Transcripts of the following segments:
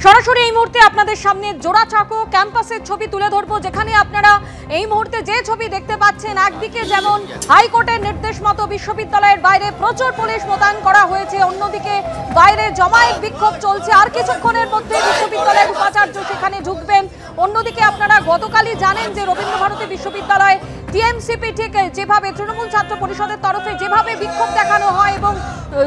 সরাসরি এই মুহূর্তে আপনাদের সামনে জোড়াচাকো ক্যাম্পাসের ছবি তুলে ধরবো, যেখানে আপনারা এই মুহূর্তে যে ছবি দেখতে পাচ্ছেন, একদিকে যেমন হাইকোর্টের নির্দেশ মতো বিশ্ববিদ্যালয়ের বাইরে প্রচুর পুলিশ মোতায়েন করা হয়েছে, অন্যদিকে বাইরে জমায়েত বিক্ষোভ চলছে। আর কিছুক্ষণের মধ্যে বিশ্ববিদ্যালয়ের উপাচার্য সেখানে ঢুকবেন। অন্যদিকে আপনারা গতকালই জানেন যে রবীন্দ্রভারতী বিশ্ববিদ্যালয় টিএমসিপি ঠিক যেভাবে তৃণমূল ছাত্র পরিষদের তরফে যেভাবে বিক্ষোভ দেখানো হয় এবং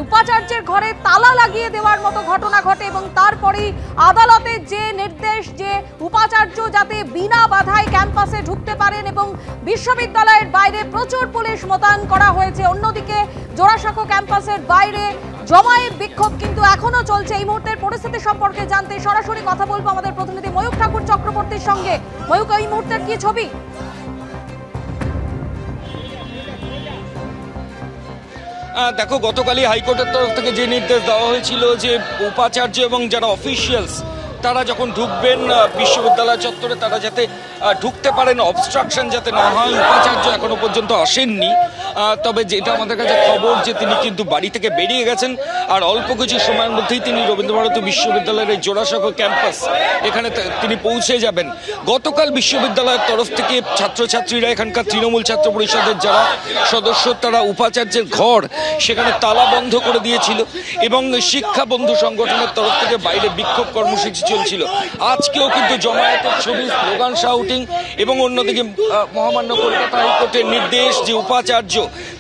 উপাচার্যের ঘরে তালা লাগিয়ে দেওয়ার মতো ঘটনা ঘটে, এবং তারপরেই আদালতের যে নির্দেশ যে উপাচার্য যাতে বিনা বাধায় ক্যাম্পাসে ঢুকতে পারেন এবং বিশ্ববিদ্যালয়ের বাইরে প্রচুর পুলিশ মোতায়েন করা হয়েছে। অন্যদিকে জোড়াসাঁকো ক্যাম্পাসের বাইরে জমায়েত বিক্ষোভ কিন্তু এখনো চলছে। এই মুহূর্তের পরিস্থিতি সম্পর্কে জানতে সরাসরি কথা বলবো আমাদের প্রতিনিধি ময়ূক ঠাকুর চক্রবর্তীর সঙ্গে। ময়ূক, এই মুহূর্তের কি ছবি? দেখো, গতকালই হাইকোর্টের তরফ থেকে যে নির্দেশ দেওয়া হয়েছিল যে উপাচার্য এবং যারা অফিসিয়ালস তারা যখন ঢুকবেন বিশ্ববিদ্যালয় চত্বরে তারা যাতে ঢুকতে পারেন, অবস্ট্রাকশন যাতে না হয়। উপাচার্য এখনো পর্যন্ত আসেননি, তবে যেটা আমাদের কাছে খবর যে তিনি কিন্তু বাড়ি থেকে বেরিয়ে গেছেন আর অল্প কিছু সময়ের মধ্যেই তিনি রবীন্দ্রভারতী বিশ্ববিদ্যালয়ের এই জোড়াসাঁকো ক্যাম্পাস এখানে তিনি পৌঁছে যাবেন। গতকাল বিশ্ববিদ্যালয়ের তরফ থেকে ছাত্রছাত্রীরা এখানকার তৃণমূল ছাত্র পরিষদের যারা সদস্য তারা উপাচার্যের ঘর সেখানে তালা বন্ধ করে দিয়েছিল এবং শিক্ষা বন্ধু সংগঠনের তরফ থেকে বাইরে বিক্ষোভ কর্মসূচি চলছিল। আজকেও কিন্তু জমায়েতের ছবি, স্লোগান, শাউটিং এবং অন্যদিকে মহামান্য কলকাতা হাইকোর্টের নির্দেশ যে উপাচার্য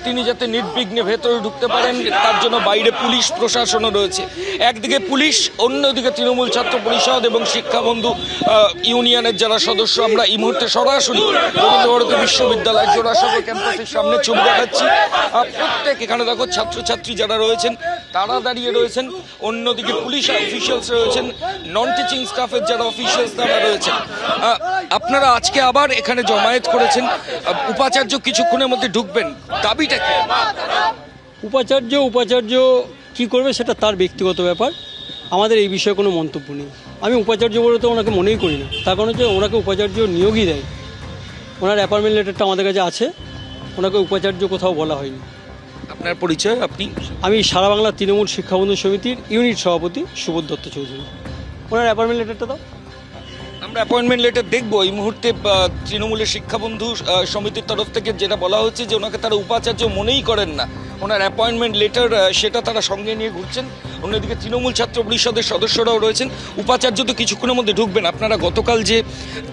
তিনি যাতে নির্বিঘ্নে ভেতরে ঢুকতে পারেন তার জন্য বাইরে পুলিশ প্রশাসনও রয়েছে। একদিকে পুলিশ, অন্যদিকে তৃণমূল ছাত্র পরিষদ এবং শিক্ষাবন্ধু ইউনিয়নের যারা সদস্য। আমরা এই মুহূর্তে সরাসরি রবীন্দ্রভারতী বিশ্ববিদ্যালয় জোড়াসাঁকো ক্যাম্পাসের সামনে ছবি দেখাচ্ছি। প্রত্যেক এখানে দেখো ছাত্রছাত্রী যারা রয়েছেন তারা দাঁড়িয়ে রয়েছেন, অন্যদিকে পুলিশ অফিসিয়ালস রয়েছেন, নন টিচিং স্টাফের যারা অফিসিয়ালস তারা রয়েছেন। আপনারা আজকে আবার এখানে জমায়েত করেছেন, উপাচার্য কিছুক্ষণের মধ্যে ঢুকবেন, দাবিটা কি? উপাচার্য কি করবে সেটা তার ব্যক্তিগত ব্যাপার, আমাদের এই বিষয়ে কোনো মন্তব্য নেই। আমি উপাচার্য বলে তো ওনাকে মনেই করি না, তার কারণ হচ্ছে ওনাকে উপাচার্য নিয়োগই দেয়। ওনার অ্যাপয়েন্টমেন্ট লেটারটা আমাদের কাছে আছে, ওনাকে উপাচার্য কোথাও বলা হয়নি। আপনার পরিচয়? আমি সারা বাংলা তৃণমূল শিক্ষাবন্ধু সমিতির ইউনিট সভাপতি সুবোধ দত্ত চৌধুরী। ওনার অ্যাপয়েন্টমেন্ট লেটারটা দাও। আমরা অ্যাপয়েন্টমেন্ট লেটার দেখবো। এই মুহূর্তে তৃণমূলের শিক্ষাবন্ধু সমিতির তরফ থেকে যেটা বলা হচ্ছে যে ওনাকে তারা উপাচার্য মনেই করেন না, ওনার অ্যাপয়েন্টমেন্ট লেটার সেটা তারা সঙ্গে নিয়ে ঘুরছেন। অন্যদিকে তৃণমূল ছাত্র পরিষদের সদস্যরাও রয়েছেন। উপাচার্য তো কিছুক্ষণের মধ্যে ঢুকবেন। আপনারা গতকাল যে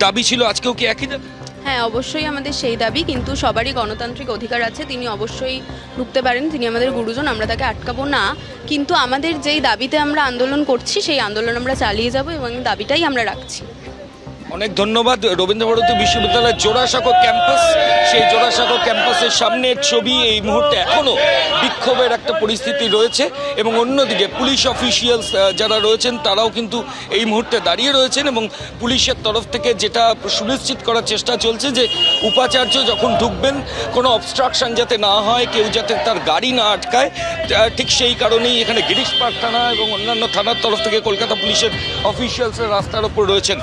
দাবি ছিল আজকেও কি একই দাবি? হ্যাঁ, অবশ্যই আমাদের সেই দাবি, কিন্তু সবারই গণতান্ত্রিক অধিকার আছে, তিনি অবশ্যই ঢুকতে পারেন, তিনি আমাদের গুরুজন, আমরা তাকে আটকাবো না। কিন্তু আমাদের যেই দাবিতে আমরা আন্দোলন করছি সেই আন্দোলন আমরা চালিয়ে যাব এবং দাবিটাই আমরা রাখছি। অনেক ধন্যবাদ। রবীন্দ্রভারতী বিশ্ববিদ্যালয়ের জোড়াসাঁকো ক্যাম্পাস, সেই জোড়াসাঁকো ক্যাম্পাসের সামনের ছবি। এই মুহূর্তে এখনও বিক্ষোভের একটা পরিস্থিতি রয়েছে এবং অন্যদিকে পুলিশ অফিসিয়ালস যারা রয়েছেন তারাও কিন্তু এই মুহূর্তে দাঁড়িয়ে রয়েছেন এবং পুলিশের তরফ থেকে যেটা সুনিশ্চিত করার চেষ্টা চলছে যে উপাচার্য যখন ঢুকবেন কোনো অবস্ট্রাকশন যাতে না হয়, কেউ যাতে তার গাড়ি না আটকায়। ঠিক সেই কারণেই এখানে গিরিশ পার্ক থানা এবং অন্যান্য থানার তরফ থেকে কলকাতা পুলিশের অফিসিয়ালসরা রাস্তার ওপর রয়েছেন।